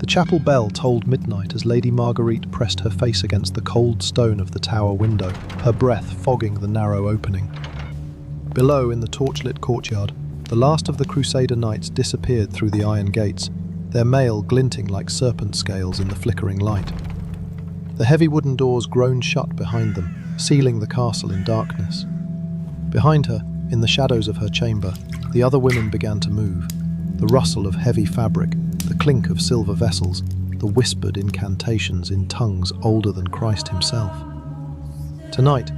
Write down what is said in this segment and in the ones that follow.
The chapel bell tolled midnight as Lady Marguerite pressed her face against the cold stone of the tower window, her breath fogging the narrow opening. Below, in the torchlit courtyard, the last of the Crusader knights disappeared through the iron gates, their mail glinting like serpent scales in the flickering light. The heavy wooden doors groaned shut behind them, sealing the castle in darkness. Behind her, in the shadows of her chamber, the other women began to move. The rustle of heavy fabric, the clink of silver vessels, the whispered incantations in tongues older than Christ himself. Tonight,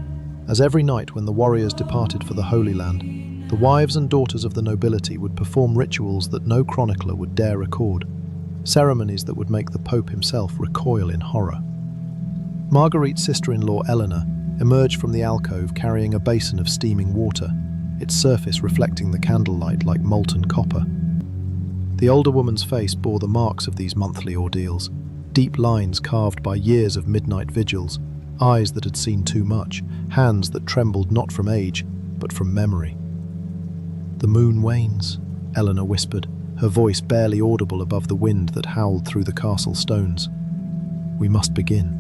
as every night when the warriors departed for the Holy Land, the wives and daughters of the nobility would perform rituals that no chronicler would dare record, ceremonies that would make the Pope himself recoil in horror. Marguerite's sister-in-law Eleanor emerged from the alcove carrying a basin of steaming water, its surface reflecting the candlelight like molten copper. The older woman's face bore the marks of these monthly ordeals, deep lines carved by years of midnight vigils, eyes that had seen too much, hands that trembled not from age, but from memory. "The moon wanes," Eleanor whispered, her voice barely audible above the wind that howled through the castle stones. "We must begin."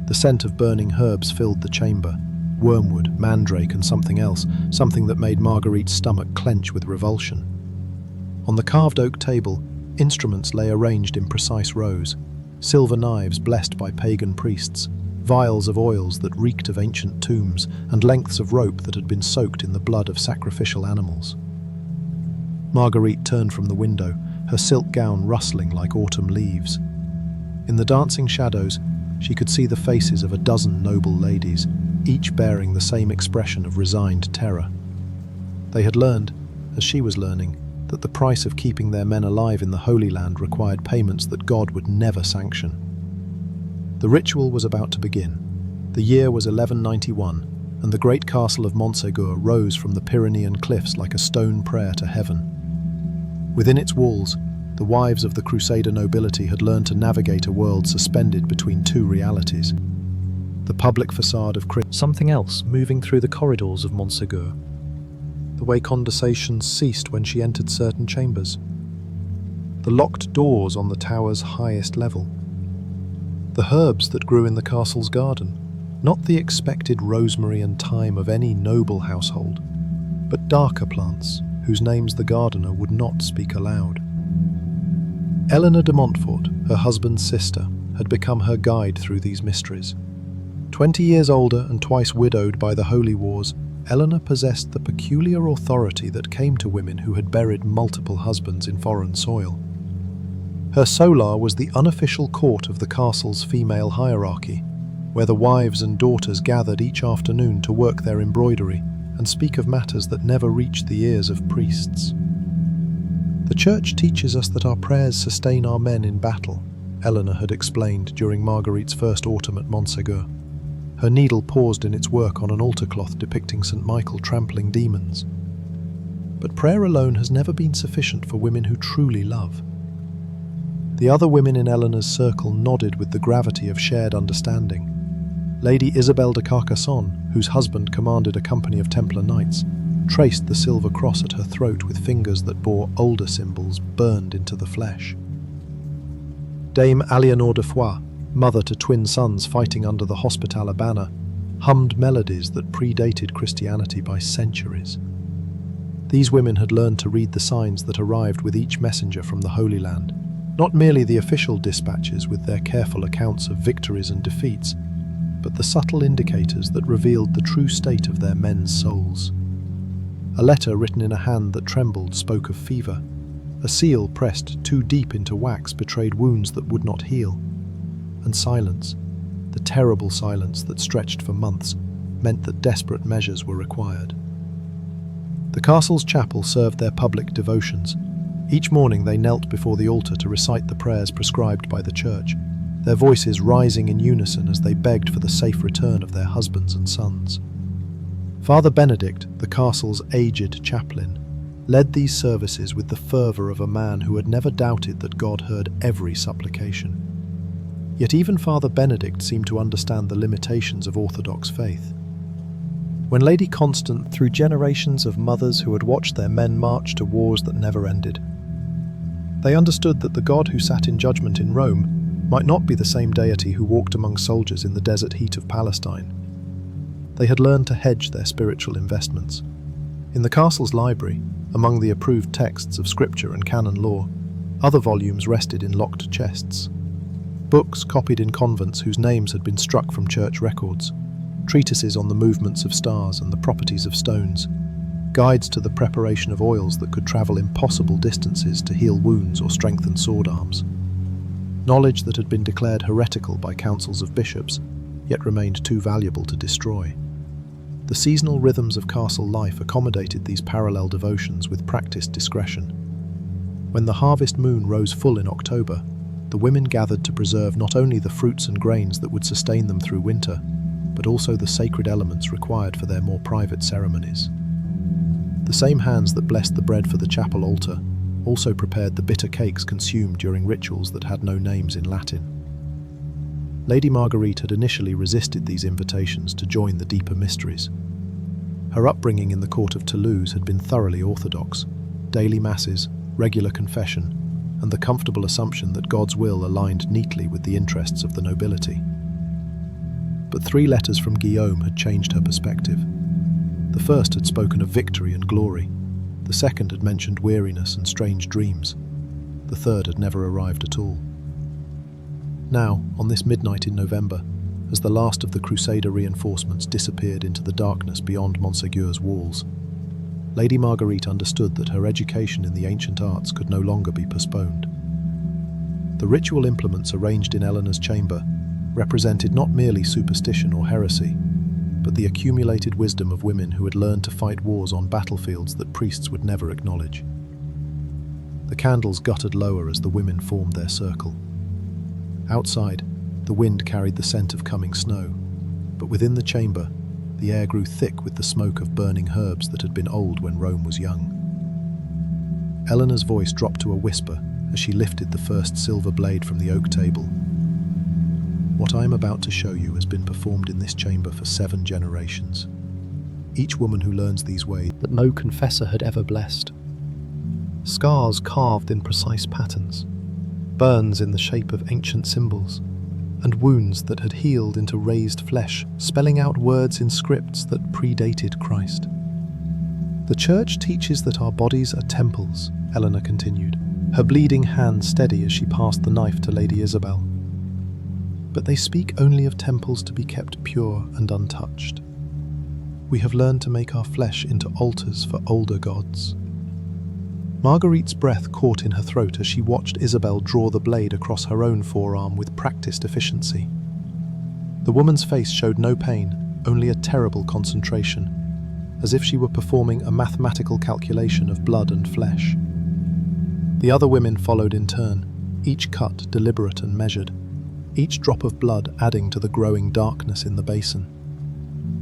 The scent of burning herbs filled the chamber, wormwood, mandrake and something else, something that made Marguerite's stomach clench with revulsion. On the carved oak table, instruments lay arranged in precise rows, silver knives blessed by pagan priests, vials of oils that reeked of ancient tombs, and lengths of rope that had been soaked in the blood of sacrificial animals. Marguerite turned from the window, her silk gown rustling like autumn leaves. In the dancing shadows, she could see the faces of a dozen noble ladies, each bearing the same expression of resigned terror. They had learned, as she was learning, that the price of keeping their men alive in the Holy Land required payments that God would never sanction. The ritual was about to begin. The year was 1191, and the great castle of Montagur rose from the Pyrenean cliffs like a stone prayer to heaven. Within its walls, the wives of the Crusader nobility had learned to navigate a world suspended between two realities. The public facade of something else moving through the corridors of Montagur. The way conversations ceased when she entered certain chambers. The locked doors on the tower's highest level. The herbs that grew in the castle's garden, not the expected rosemary and thyme of any noble household, but darker plants whose names the gardener would not speak aloud. Eleanor de Montfort, her husband's sister, had become her guide through these mysteries. 20 years older and twice widowed by the Holy Wars, Eleanor possessed the peculiar authority that came to women who had buried multiple husbands in foreign soil. Her solar was the unofficial court of the castle's female hierarchy, where the wives and daughters gathered each afternoon to work their embroidery and speak of matters that never reached the ears of priests. "The Church teaches us that our prayers sustain our men in battle," Eleanor had explained during Marguerite's first autumn at Montagur. Her needle paused in its work on an altar cloth depicting St. Michael trampling demons. But prayer alone has never been sufficient for women who truly love. The other women in Eleanor's circle nodded with the gravity of shared understanding. Lady Isabel de Carcassonne, whose husband commanded a company of Templar knights, traced the silver cross at her throat with fingers that bore older symbols burned into the flesh. Dame Aliénor de Foix, mother to twin sons fighting under the Hospitaller banner, hummed melodies that predated Christianity by centuries. These women had learned to read the signs that arrived with each messenger from the Holy Land, not merely the official dispatches with their careful accounts of victories and defeats, but the subtle indicators that revealed the true state of their men's souls. A letter written in a hand that trembled spoke of fever. A seal pressed too deep into wax betrayed wounds that would not heal. And silence, the terrible silence that stretched for months, meant that desperate measures were required. The castle's chapel served their public devotions. Each morning they knelt before the altar to recite the prayers prescribed by the Church, their voices rising in unison as they begged for the safe return of their husbands and sons. Father Benedict, the castle's aged chaplain, led these services with the fervour of a man who had never doubted that God heard every supplication. Yet even Father Benedict seemed to understand the limitations of Orthodox faith. When Lady Constance, through generations of mothers who had watched their men march to wars that never ended, They understood that the God who sat in judgment in Rome might not be the same deity who walked among soldiers in the desert heat of Palestine. They had learned to hedge their spiritual investments. In the castle's library, among the approved texts of scripture and canon law, other volumes rested in locked chests. Books copied in convents whose names had been struck from church records, treatises on the movements of stars and the properties of stones, guides to the preparation of oils that could travel impossible distances to heal wounds or strengthen sword arms. Knowledge that had been declared heretical by councils of bishops, yet remained too valuable to destroy. The seasonal rhythms of castle life accommodated these parallel devotions with practiced discretion. When the harvest moon rose full in October, the women gathered to preserve not only the fruits and grains that would sustain them through winter, but also the sacred elements required for their more private ceremonies. The same hands that blessed the bread for the chapel altar also prepared the bitter cakes consumed during rituals that had no names in Latin. Lady Marguerite had initially resisted these invitations to join the deeper mysteries. Her upbringing in the court of Toulouse had been thoroughly orthodox: daily masses, regular confession, and the comfortable assumption that God's will aligned neatly with the interests of the nobility. But 3 letters from Guillaume had changed her perspective. The first had spoken of victory and glory. The second had mentioned weariness and strange dreams. The third had never arrived at all. Now, on this midnight in November, as the last of the Crusader reinforcements disappeared into the darkness beyond Montagur's walls, Lady Marguerite understood that her education in the ancient arts could no longer be postponed. The ritual implements arranged in Eleanor's chamber represented not merely superstition or heresy, but the accumulated wisdom of women who had learned to fight wars on battlefields that priests would never acknowledge. The candles guttered lower as the women formed their circle. Outside, the wind carried the scent of coming snow, but within the chamber, the air grew thick with the smoke of burning herbs that had been old when Rome was young. Eleanor's voice dropped to a whisper as she lifted the first silver blade from the oak table. What I am about to show you has been performed in this chamber for 7 generations. Each woman who learns these ways that no confessor had ever blessed. Scars carved in precise patterns, burns in the shape of ancient symbols, and wounds that had healed into raised flesh, spelling out words in scripts that predated Christ. The Church teaches that our bodies are temples, Eleanor continued, her bleeding hand steady as she passed the knife to Lady Isabel. But they speak only of temples to be kept pure and untouched. We have learned to make our flesh into altars for older gods. Marguerite's breath caught in her throat as she watched Isabel draw the blade across her own forearm with practiced efficiency. The woman's face showed no pain, only a terrible concentration, as if she were performing a mathematical calculation of blood and flesh. The other women followed in turn, each cut deliberate and measured, each drop of blood adding to the growing darkness in the basin.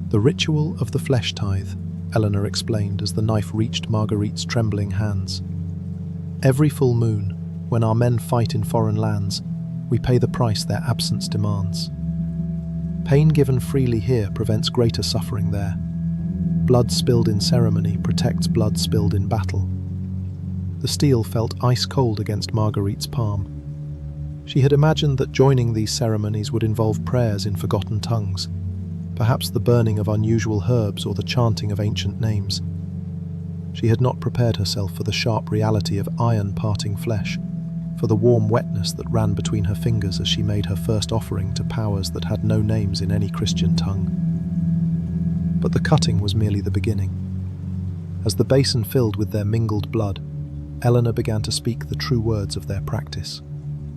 The ritual of the flesh tithe, Eleanor explained as the knife reached Marguerite's trembling hands. Every full moon, when our men fight in foreign lands, we pay the price their absence demands. Pain given freely here prevents greater suffering there. Blood spilled in ceremony protects blood spilled in battle. The steel felt ice cold against Marguerite's palm. She had imagined that joining these ceremonies would involve prayers in forgotten tongues, perhaps the burning of unusual herbs or the chanting of ancient names. She had not prepared herself for the sharp reality of iron parting flesh, for the warm wetness that ran between her fingers as she made her first offering to powers that had no names in any Christian tongue. But the cutting was merely the beginning. As the basin filled with their mingled blood, Eleanor began to speak the true words of their practice.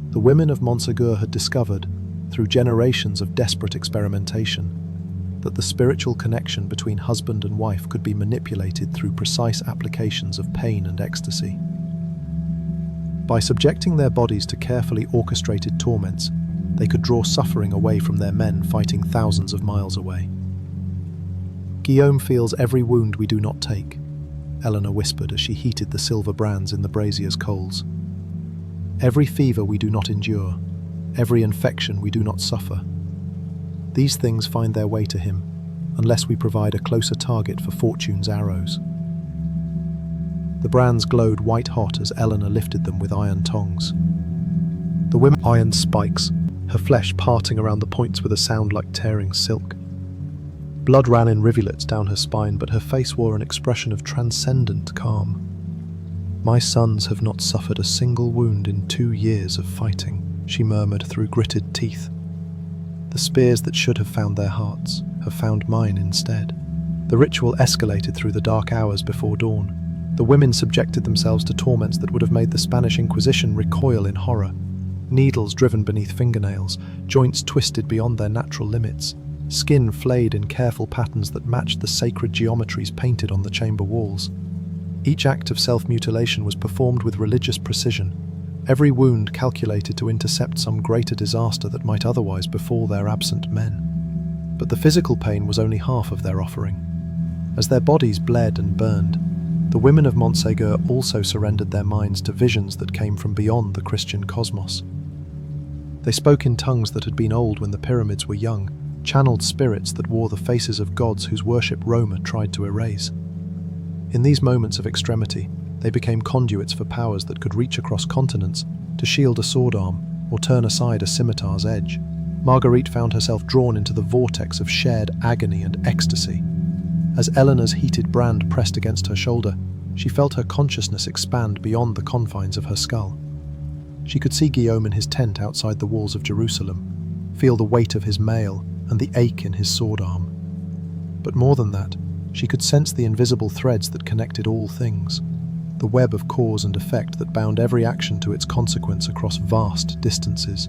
The women of Montagur had discovered, through generations of desperate experimentation, that the spiritual connection between husband and wife could be manipulated through precise applications of pain and ecstasy. By subjecting their bodies to carefully orchestrated torments, they could draw suffering away from their men fighting thousands of miles away. Guillaume feels every wound we do not take, Eleanor whispered as she heated the silver brands in the brazier's coals. Every fever we do not endure, every infection we do not suffer. These things find their way to him, unless we provide a closer target for fortune's arrows. The brands glowed white-hot as Eleanor lifted them with iron tongs. The women iron spikes, her flesh parting around the points with a sound like tearing silk. Blood ran in rivulets down her spine, but her face wore an expression of transcendent calm. "My sons have not suffered a single wound in 2 years of fighting," she murmured through gritted teeth. "The spears that should have found their hearts have found mine instead." The ritual escalated through the dark hours before dawn. The women subjected themselves to torments that would have made the Spanish Inquisition recoil in horror. Needles driven beneath fingernails, joints twisted beyond their natural limits, skin flayed in careful patterns that matched the sacred geometries painted on the chamber walls. Each act of self-mutilation was performed with religious precision, every wound calculated to intercept some greater disaster that might otherwise befall their absent men. But the physical pain was only half of their offering. As their bodies bled and burned, the women of Montagur also surrendered their minds to visions that came from beyond the Christian cosmos. They spoke in tongues that had been old when the pyramids were young, channeled spirits that wore the faces of gods whose worship Roma tried to erase. In these moments of extremity, they became conduits for powers that could reach across continents to shield a sword arm or turn aside a scimitar's edge. Marguerite found herself drawn into the vortex of shared agony and ecstasy. As Eleanor's heated brand pressed against her shoulder, she felt her consciousness expand beyond the confines of her skull. She could see Guillaume in his tent outside the walls of Jerusalem, feel the weight of his mail and the ache in his sword arm. But more than that, she could sense the invisible threads that connected all things, the web of cause and effect that bound every action to its consequence across vast distances.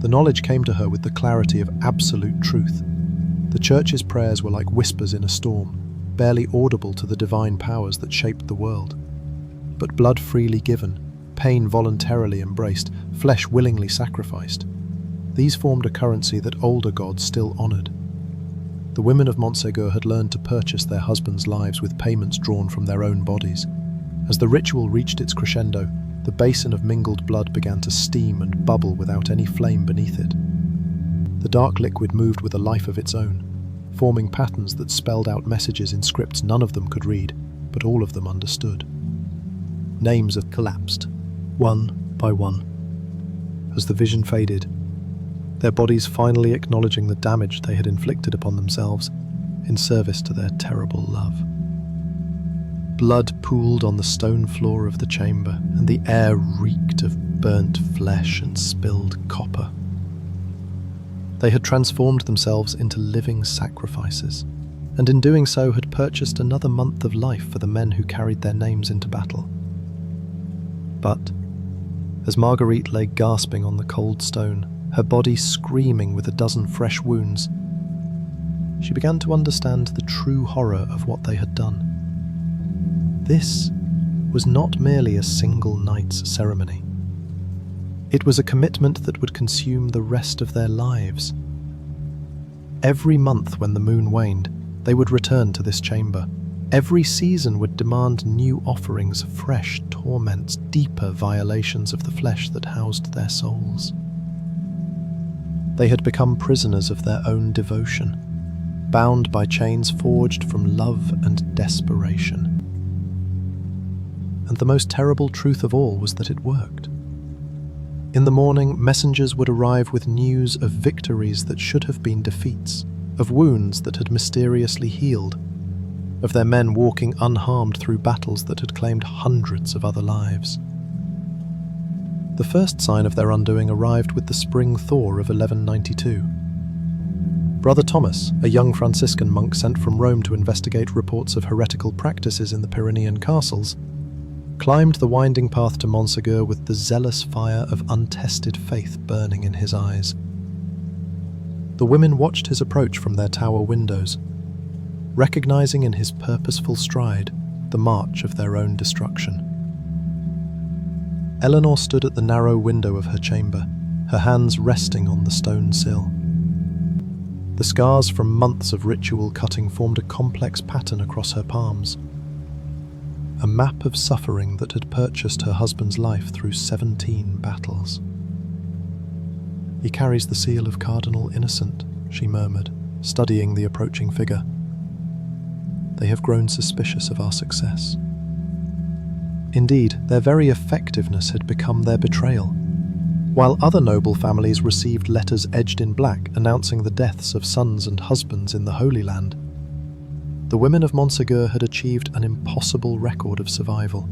The knowledge came to her with the clarity of absolute truth. The Church's prayers were like whispers in a storm, barely audible to the divine powers that shaped the world. But blood freely given, pain voluntarily embraced, flesh willingly sacrificed. These formed a currency that older gods still honoured. The women of Montagur had learned to purchase their husbands' lives with payments drawn from their own bodies. As the ritual reached its crescendo, the basin of mingled blood began to steam and bubble without any flame beneath it. The dark liquid moved with a life of its own, forming patterns that spelled out messages in scripts none of them could read, but all of them understood. Names had collapsed, one by one. As the vision faded, their bodies finally acknowledging the damage they had inflicted upon themselves in service to their terrible love. Blood pooled on the stone floor of the chamber, and the air reeked of burnt flesh and spilled copper. They had transformed themselves into living sacrifices, and in doing so had purchased another month of life for the men who carried their names into battle. But, as Marguerite lay gasping on the cold stone, her body screaming with a dozen fresh wounds, she began to understand the true horror of what they had done. This was not merely a single night's ceremony. It was a commitment that would consume the rest of their lives. Every month when the moon waned, they would return to this chamber. Every season would demand new offerings, fresh torments, deeper violations of the flesh that housed their souls. They had become prisoners of their own devotion, bound by chains forged from love and desperation. And the most terrible truth of all was that it worked. In the morning, messengers would arrive with news of victories that should have been defeats, of wounds that had mysteriously healed, of their men walking unharmed through battles that had claimed hundreds of other lives. The first sign of their undoing arrived with the spring thaw of 1192. Brother Thomas, a young Franciscan monk sent from Rome to investigate reports of heretical practices in the Pyrenean castles, climbed the winding path to Montagur with the zealous fire of untested faith burning in his eyes. The women watched his approach from their tower windows, recognizing in his purposeful stride the march of their own destruction. Eleanor stood at the narrow window of her chamber, her hands resting on the stone sill. The scars from months of ritual cutting formed a complex pattern across her palms, a map of suffering that had purchased her husband's life through 17 battles. "He carries the seal of Cardinal Innocent," she murmured, studying the approaching figure. "They have grown suspicious of our success." Indeed, their very effectiveness had become their betrayal. While other noble families received letters edged in black announcing the deaths of sons and husbands in the Holy Land, the women of Montagur had achieved an impossible record of survival.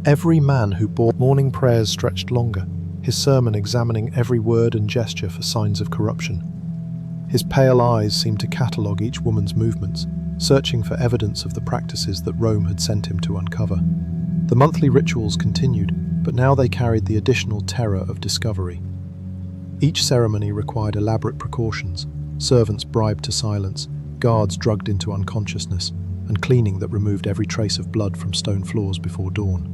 Every man who bore morning prayers stretched longer, his sermon examining every word and gesture for signs of corruption. His pale eyes seemed to catalogue each woman's movements, searching for evidence of the practices that Rome had sent him to uncover. The monthly rituals continued, but now they carried the additional terror of discovery. Each ceremony required elaborate precautions, servants bribed to silence, guards drugged into unconsciousness, and cleaning that removed every trace of blood from stone floors before dawn.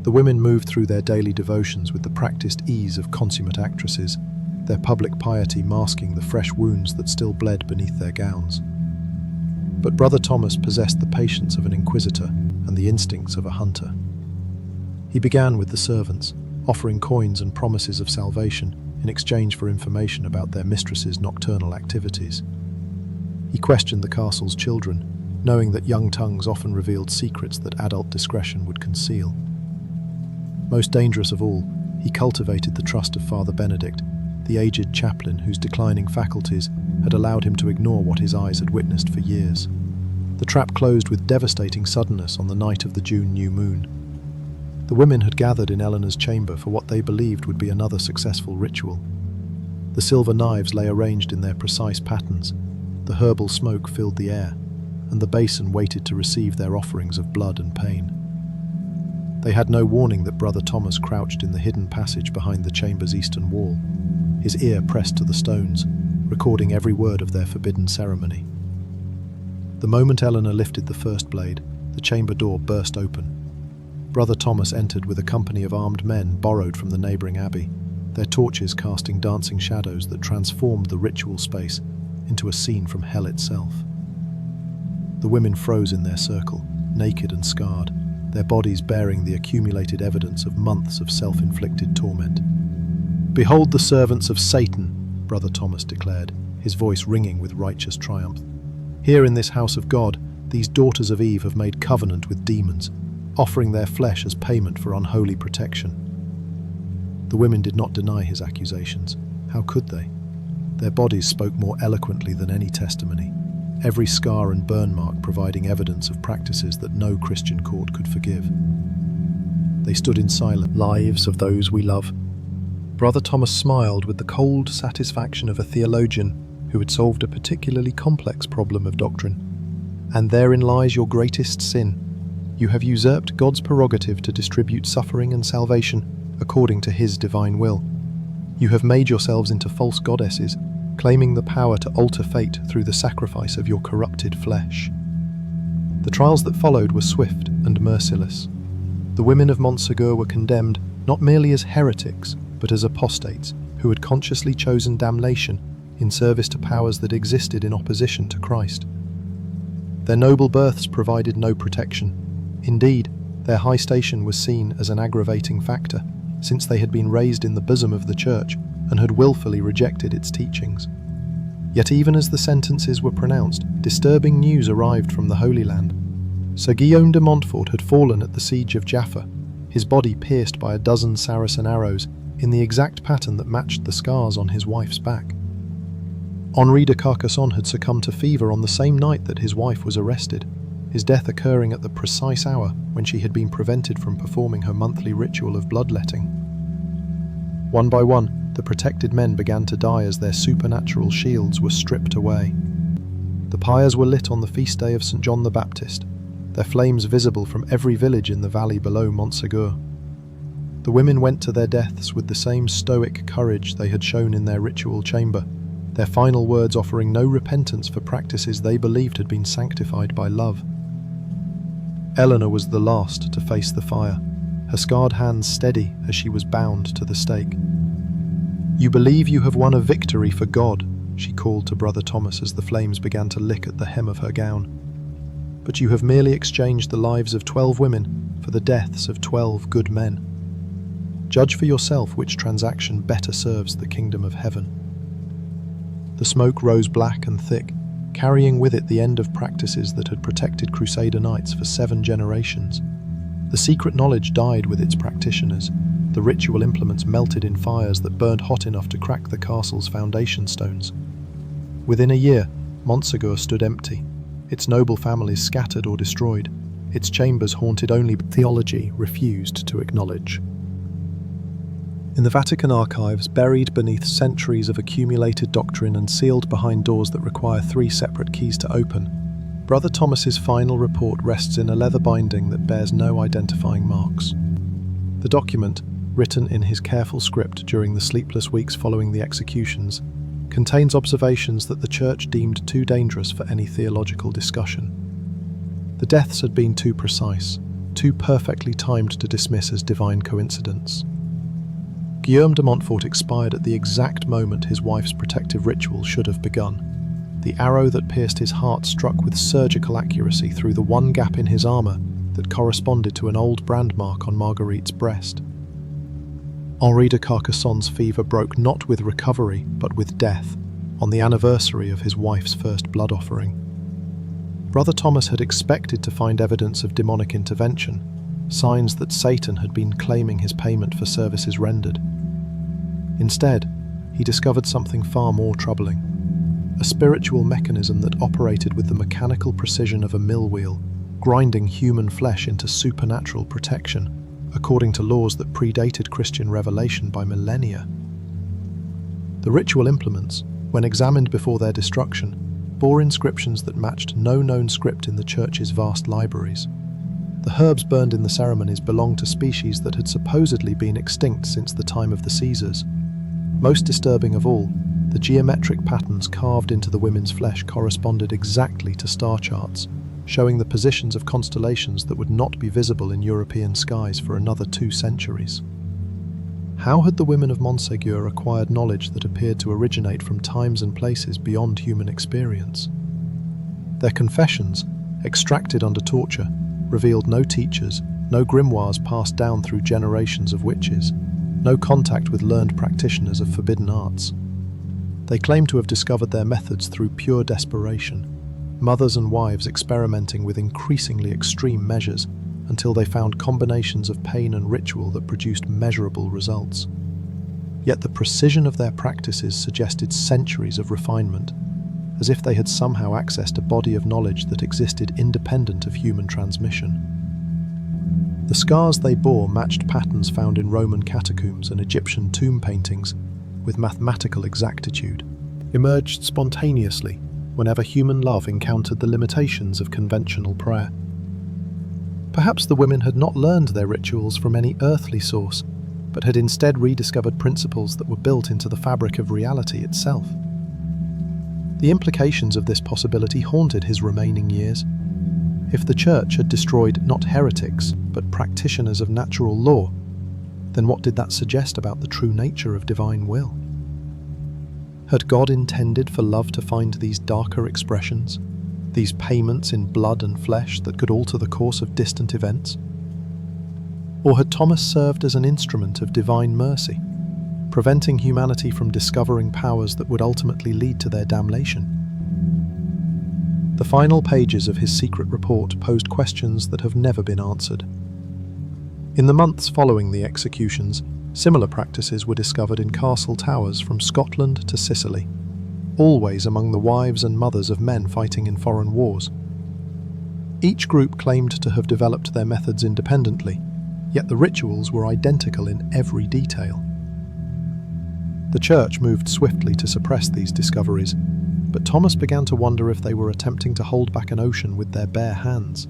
The women moved through their daily devotions with the practiced ease of consummate actresses, their public piety masking the fresh wounds that still bled beneath their gowns. But Brother Thomas possessed the patience of an inquisitor and the instincts of a hunter. He began with the servants, offering coins and promises of salvation in exchange for information about their mistress's nocturnal activities. He questioned the castle's children, knowing that young tongues often revealed secrets that adult discretion would conceal. Most dangerous of all, he cultivated the trust of Father Benedict, the aged chaplain whose declining faculties had allowed him to ignore what his eyes had witnessed for years. The trap closed with devastating suddenness on the night of the June new moon. The women had gathered in Eleanor's chamber for what they believed would be another successful ritual. The silver knives lay arranged in their precise patterns, the herbal smoke filled the air, and the basin waited to receive their offerings of blood and pain. They had no warning that Brother Thomas crouched in the hidden passage behind the chamber's eastern wall, his ear pressed to the stones, recording every word of their forbidden ceremony. The moment Eleanor lifted the first blade, the chamber door burst open. Brother Thomas entered with a company of armed men borrowed from the neighbouring abbey, their torches casting dancing shadows that transformed the ritual space into a scene from hell itself. The women froze in their circle, naked and scarred, their bodies bearing the accumulated evidence of months of self-inflicted torment. "Behold the servants of Satan," Brother Thomas declared, his voice ringing with righteous triumph. "Here in this house of God, these daughters of Eve have made covenant with demons, offering their flesh as payment for unholy protection." The women did not deny his accusations. How could they? Their bodies spoke more eloquently than any testimony, every scar and burn mark providing evidence of practices that no Christian court could forgive. They stood in silence. "Lives of those we love." Brother Thomas smiled with the cold satisfaction of a theologian who had solved a particularly complex problem of doctrine. "And therein lies your greatest sin. You have usurped God's prerogative to distribute suffering and salvation according to His divine will. You have made yourselves into false goddesses, claiming the power to alter fate through the sacrifice of your corrupted flesh." The trials that followed were swift and merciless. The women of Montagur were condemned not merely as heretics, but as apostates who had consciously chosen damnation in service to powers that existed in opposition to Christ. Their noble births provided no protection. Indeed, their high station was seen as an aggravating factor, since they had been raised in the bosom of the Church and had willfully rejected its teachings. Yet even as the sentences were pronounced, disturbing news arrived from the Holy Land. Sir Guillaume de Montfort had fallen at the siege of Jaffa, his body pierced by a dozen Saracen arrows in the exact pattern that matched the scars on his wife's back. Henri de Carcassonne had succumbed to fever on the same night that his wife was arrested, his death occurring at the precise hour when she had been prevented from performing her monthly ritual of bloodletting. One by one, the protected men began to die as their supernatural shields were stripped away. The pyres were lit on the feast day of St. John the Baptist, their flames visible from every village in the valley below Montagur. The women went to their deaths with the same stoic courage they had shown in their ritual chamber, their final words offering no repentance for practices they believed had been sanctified by love. Eleanor was the last to face the fire, her scarred hands steady as she was bound to the stake. "You believe you have won a victory for God," she called to Brother Thomas as the flames began to lick at the hem of her gown. "But you have merely exchanged the lives of 12 women for the deaths of 12 good men. Judge for yourself which transaction better serves the kingdom of heaven." The smoke rose black and thick, carrying with it the end of practices that had protected Crusader knights for 7 generations. The secret knowledge died with its practitioners. The ritual implements melted in fires that burned hot enough to crack the castle's foundation stones. Within a year, Montagur stood empty, its noble families scattered or destroyed, its chambers haunted only by theology refused to acknowledge. In the Vatican archives, buried beneath centuries of accumulated doctrine and sealed behind doors that require 3 separate keys to open, Brother Thomas's final report rests in a leather binding that bears no identifying marks. The document, written in his careful script during the sleepless weeks following the executions, contains observations that the Church deemed too dangerous for any theological discussion. The deaths had been too precise, too perfectly timed to dismiss as divine coincidence. Guillaume de Montfort expired at the exact moment his wife's protective ritual should have begun. The arrow that pierced his heart struck with surgical accuracy through the one gap in his armour that corresponded to an old brandmark on Marguerite's breast. Henri de Carcassonne's fever broke not with recovery, but with death, on the anniversary of his wife's first blood offering. Brother Thomas had expected to find evidence of demonic intervention, signs that Satan had been claiming his payment for services rendered. Instead, he discovered something far more troubling. A spiritual mechanism that operated with the mechanical precision of a mill wheel, grinding human flesh into supernatural protection, according to laws that predated Christian revelation by millennia. The ritual implements, when examined before their destruction, bore inscriptions that matched no known script in the Church's vast libraries. The herbs burned in the ceremonies belonged to species that had supposedly been extinct since the time of the Caesars. Most disturbing of all, the geometric patterns carved into the women's flesh corresponded exactly to star charts, showing the positions of constellations that would not be visible in European skies for another 2 centuries. How had the women of Montagur acquired knowledge that appeared to originate from times and places beyond human experience? Their confessions, extracted under torture, revealed no teachers, no grimoires passed down through generations of witches, no contact with learned practitioners of forbidden arts. They claimed to have discovered their methods through pure desperation, mothers and wives experimenting with increasingly extreme measures until they found combinations of pain and ritual that produced measurable results. Yet the precision of their practices suggested centuries of refinement, as if they had somehow accessed a body of knowledge that existed independent of human transmission. The scars they bore matched patterns found in Roman catacombs and Egyptian tomb paintings with mathematical exactitude, emerged spontaneously whenever human love encountered the limitations of conventional prayer. Perhaps the women had not learned their rituals from any earthly source, but had instead rediscovered principles that were built into the fabric of reality itself. The implications of this possibility haunted his remaining years. If the Church had destroyed not heretics, but practitioners of natural law, then what did that suggest about the true nature of divine will? Had God intended for love to find these darker expressions, these payments in blood and flesh that could alter the course of distant events? Or had Thomas served as an instrument of divine mercy, preventing humanity from discovering powers that would ultimately lead to their damnation? The final pages of his secret report posed questions that have never been answered. In the months following the executions, similar practices were discovered in castle towers from Scotland to Sicily, always among the wives and mothers of men fighting in foreign wars. Each group claimed to have developed their methods independently, yet the rituals were identical in every detail. The Church moved swiftly to suppress these discoveries, but Thomas began to wonder if they were attempting to hold back an ocean with their bare hands.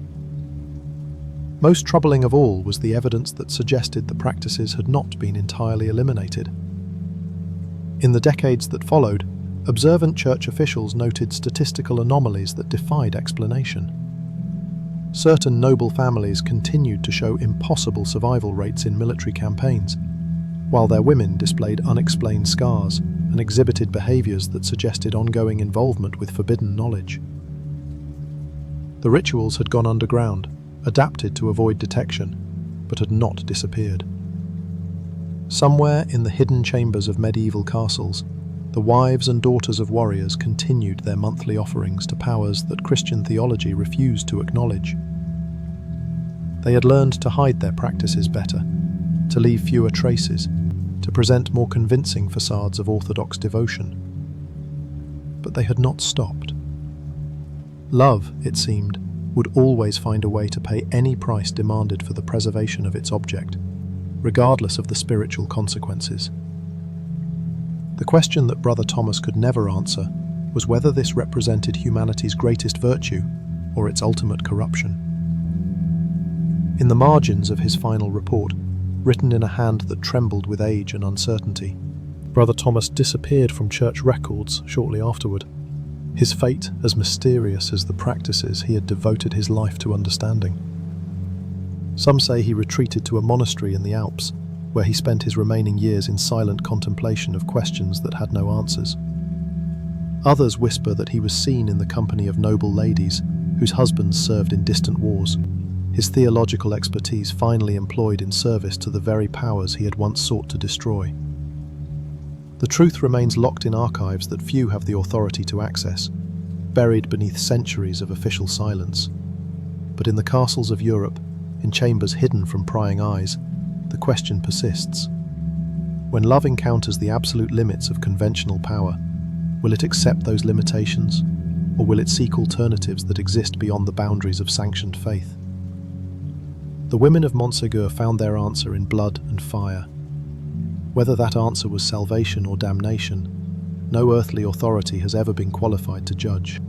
Most troubling of all was the evidence that suggested the practices had not been entirely eliminated. In the decades that followed, observant Church officials noted statistical anomalies that defied explanation. Certain noble families continued to show impossible survival rates in military campaigns, while their women displayed unexplained scars and exhibited behaviours that suggested ongoing involvement with forbidden knowledge. The rituals had gone underground, adapted to avoid detection, but had not disappeared. Somewhere in the hidden chambers of medieval castles, the The wives and daughters of warriors continued their monthly offerings to powers that Christian theology refused to acknowledge. They had learned to hide their practices better, to leave fewer traces, to present more convincing facades of orthodox devotion. But they had not stopped. Love, it seemed, would always find a way to pay any price demanded for the preservation of its object, regardless of the spiritual consequences. The question that Brother Thomas could never answer was whether this represented humanity's greatest virtue or its ultimate corruption. In the margins of his final report, written in a hand that trembled with age and uncertainty, Brother Thomas disappeared from church records shortly afterward, his fate as mysterious as the practices he had devoted his life to understanding. Some say he retreated to a monastery in the Alps, where he spent his remaining years in silent contemplation of questions that had no answers. Others whisper that he was seen in the company of noble ladies whose husbands served in distant wars, his theological expertise finally employed in service to the very powers he had once sought to destroy. The truth remains locked in archives that few have the authority to access, buried beneath centuries of official silence. But in the castles of Europe, in chambers hidden from prying eyes, the question persists. When love encounters the absolute limits of conventional power, will it accept those limitations, or will it seek alternatives that exist beyond the boundaries of sanctioned faith? The women of Montagur found their answer in blood and fire. Whether that answer was salvation or damnation, no earthly authority has ever been qualified to judge.